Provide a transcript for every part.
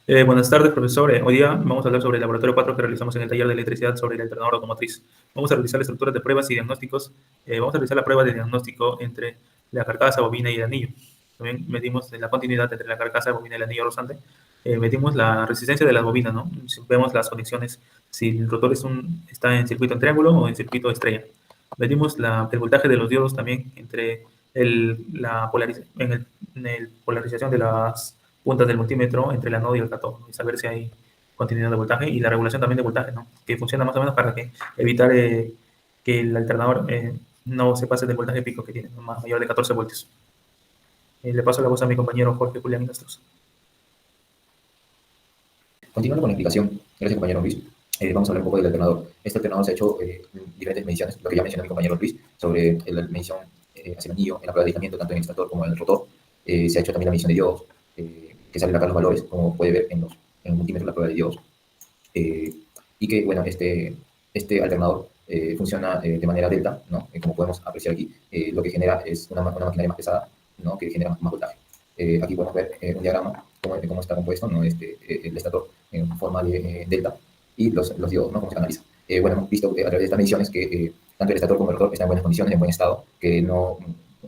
Buenas tardes, profesor. Hoy día vamos a hablar sobre el laboratorio 4 que realizamos en el taller de electricidad sobre el alternador automotriz. Vamos a realizar estructuras de pruebas y diagnósticos. Vamos a realizar la prueba de diagnóstico entre la carcasa, bobina y el anillo. También medimos la continuidad entre la carcasa, bobina y el anillo rozante. Medimos la resistencia de la bobina, ¿no? Vemos las conexiones, si el rotor está en circuito en triángulo o en circuito estrella. Medimos el voltaje de los diodos también entre en el polarización de las puntas del multímetro entre el anodo y el cátodo, y saber si hay continuidad de voltaje y la regulación también de voltaje, ¿no? Que funciona más o menos para evitar que el alternador no se pase del voltaje pico que tiene, mayor de 14 voltios. Le paso la voz a mi compañero Jorge Julián Inastros. Continuando con la explicación, gracias compañero Luis, vamos a hablar un poco del alternador. Este alternador se ha hecho diferentes mediciones, lo que ya mencionó mi compañero Luis, sobre la medición hacia el anillo, en la prueba de aislamiento, tanto en el estator como en el rotor. Se ha hecho también la medición de diodos, que salen acá los valores, como puede ver en el multímetro la prueba de diodos. Y que, bueno, este alternador funciona de manera delta, ¿no? Como podemos apreciar aquí, lo que genera es una maquinaria más pesada, ¿no? Que genera más voltaje. Aquí podemos ver un diagrama, cómo está compuesto, ¿no? El estator en forma de delta y los diodos, ¿no? Cómo se analiza. Bueno, hemos visto a través de estas mediciones que tanto el estator como el rotor están en buenas condiciones, en buen estado, que no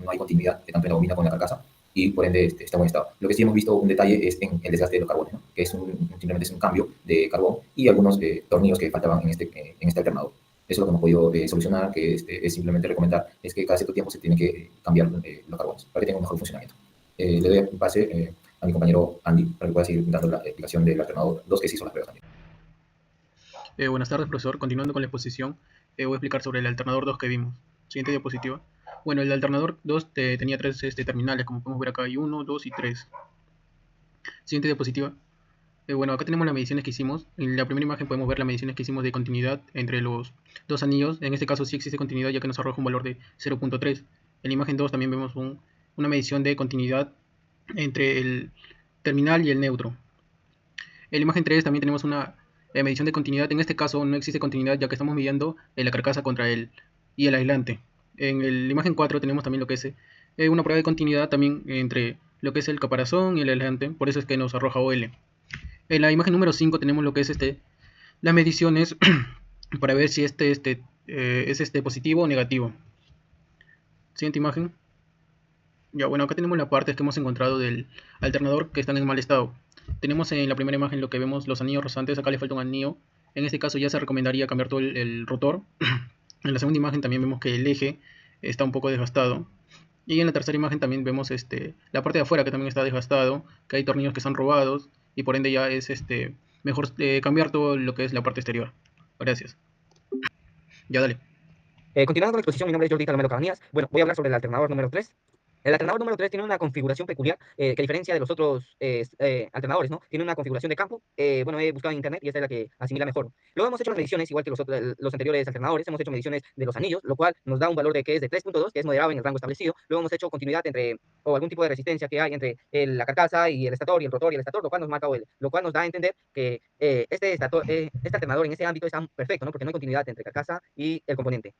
hay continuidad tanto en la bobina como en la carcasa, y por ende está en buen estado. Lo que sí hemos visto un detalle es en el desgaste de los carbones, ¿no? Que simplemente es un cambio de carbón y algunos tornillos que faltaban en este alternador. Eso es lo que hemos podido solucionar, que es simplemente recomendar, es que cada cierto tiempo se tiene que cambiar los carbones para que tenga un mejor funcionamiento. Le doy pase a mi compañero Andy para que pueda seguir dando la explicación del alternador 2 que se hizo las pruebas también. Buenas tardes, profesor. Continuando con la exposición, voy a explicar sobre el alternador 2 que vimos. Siguiente diapositiva. Bueno, el alternador 2 tenía tres terminales, como podemos ver acá, hay 1, 2 y 3. Siguiente diapositiva. Bueno, acá tenemos las mediciones que hicimos. En la primera imagen podemos ver las mediciones que hicimos de continuidad entre los dos anillos. En este caso sí existe continuidad, ya que nos arroja un valor de 0.3. En la imagen 2 también vemos una medición de continuidad entre el terminal y el neutro. En la imagen 3 también tenemos una medición de continuidad. En este caso no existe continuidad, ya que estamos midiendo la carcasa contra el aislante. En la imagen 4 tenemos también lo que es una prueba de continuidad también entre lo que es el caparazón y el aislante. Por eso es que nos arroja OL. En la imagen número 5 tenemos lo que es las mediciones para ver si es positivo o negativo. Siguiente imagen. Ya, bueno, acá tenemos las partes que hemos encontrado del alternador que están en mal estado. Tenemos en la primera imagen lo que vemos los anillos rozantes, acá le falta un anillo. En este caso ya se recomendaría cambiar todo el rotor. En la segunda imagen también vemos que el eje está un poco desgastado. Y en la tercera imagen también vemos la parte de afuera que también está desgastado, que hay tornillos que están robados y por ende ya es mejor cambiar todo lo que es la parte exterior. Gracias. Ya dale. Continuando con la exposición, mi nombre es Jordi Talomero Cabanías. Bueno, voy a hablar sobre el alternador número 3. El alternador número 3 tiene una configuración peculiar que a diferencia de los otros alternadores, ¿no? Tiene una configuración de campo. Bueno, he buscado en internet y esta es la que asimila mejor. Luego hemos hecho las mediciones, igual que los anteriores alternadores, hemos hecho mediciones de los anillos, lo cual nos da un valor que es de 3.2, que es moderado en el rango establecido. Luego hemos hecho continuidad o algún tipo de resistencia que hay entre la carcasa y el estator, y el rotor y el estator, lo cual nos marca OL, lo cual nos da a entender que este alternador en ese ámbito está perfecto, ¿no? Porque no hay continuidad entre carcasa y el componente.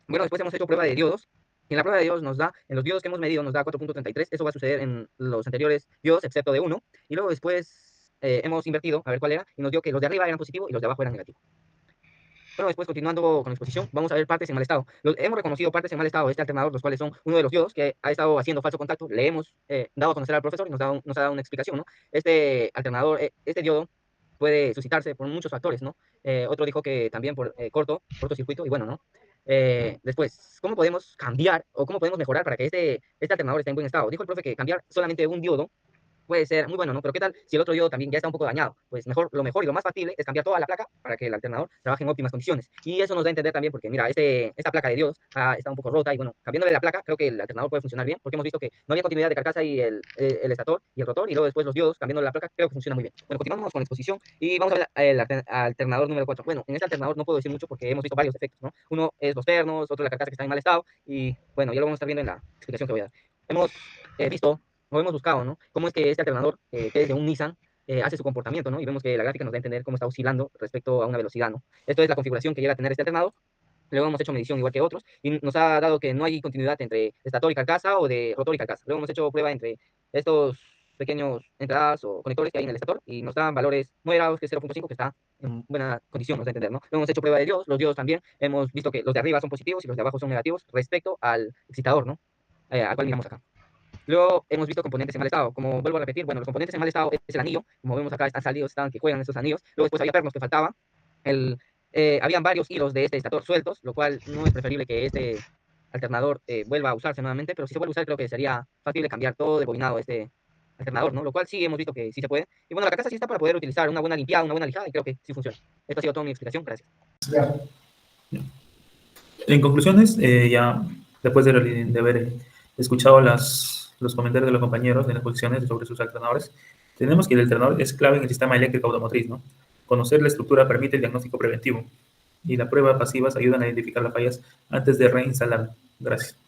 Bueno, después hemos hecho prueba de diodos. Y en la prueba de diodos en los diodos que hemos medido nos da 4.33. Eso va a suceder en los anteriores diodos, excepto de uno. Y luego después hemos invertido a ver cuál era y nos dio que los de arriba eran positivos y los de abajo eran negativos. Bueno, después continuando con la exposición, vamos a ver partes en mal estado. Hemos reconocido partes en mal estado de este alternador, los cuales son uno de los diodos que ha estado haciendo falso contacto. Le hemos dado a conocer al profesor y nos ha dado una explicación, ¿no? Este alternador, este diodo puede suscitarse por muchos factores, ¿no? Otro dijo que también por cortocircuito, y bueno, ¿no? Después, ¿cómo podemos cambiar o cómo podemos mejorar para que este alternador esté en buen estado? Dijo el profe que cambiar solamente un diodo puede ser muy bueno, ¿no? Pero ¿qué tal si el otro diodo también ya está un poco dañado? Pues lo mejor y lo más factible es cambiar toda la placa para que el alternador trabaje en óptimas condiciones. Y eso nos da a entender también porque, mira, esta placa de diodos está un poco rota y bueno, cambiándole la placa, creo que el alternador puede funcionar bien porque hemos visto que no había continuidad de carcasa y el estator y el rotor, y luego después los diodos, cambiando la placa, creo que funciona muy bien. Bueno, continuamos con la exposición y vamos a ver el alternador número 4. Bueno, en este alternador no puedo decir mucho porque hemos visto varios efectos, ¿no? Uno es los pernos, otro la carcasa que está en mal estado y bueno, ya lo vamos a estar viendo en la explicación que voy a dar. Hemos visto o hemos buscado, ¿no? Cómo es que este alternador, que es de un Nissan, hace su comportamiento, ¿no? Y vemos que la gráfica nos da a entender cómo está oscilando respecto a una velocidad, ¿no? Esto es la configuración que llega a tener este alternador. Luego hemos hecho medición igual que otros y nos ha dado que no hay continuidad entre estator y carcasa o de rotor y carcasa. Luego hemos hecho prueba entre estos pequeños entradas o conectores que hay en el estator y nos dan valores moderados, que es 0.5, que está en buena condición, nos da a entender, ¿no? Luego hemos hecho prueba de diodos, los diodos también, hemos visto que los de arriba son positivos y los de abajo son negativos respecto al excitador, ¿no? Al cual miramos acá. Luego hemos visto componentes en mal estado. Como vuelvo a repetir, bueno, los componentes en mal estado es el anillo. Como vemos acá, están salidos, están que juegan estos anillos. Luego después había pernos que faltaban. Habían varios hilos de este estator sueltos, lo cual no es preferible que este alternador vuelva a usarse nuevamente, pero si se vuelve a usar, creo que sería factible cambiar todo de bobinado este alternador, ¿no? Lo cual sí hemos visto que sí se puede. Y bueno, la carcasa sí está para poder utilizar una buena limpiada, una buena lijada, y creo que sí funciona. Esto ha sido toda mi explicación. Gracias. En conclusiones, ya después de haber escuchado los comentarios de los compañeros en las posiciones sobre sus alternadores, tenemos que el alternador es clave en el sistema eléctrico automotriz, ¿no? Conocer la estructura permite el diagnóstico preventivo y la prueba pasivas ayudan a identificar las fallas antes de reinstalar. Gracias.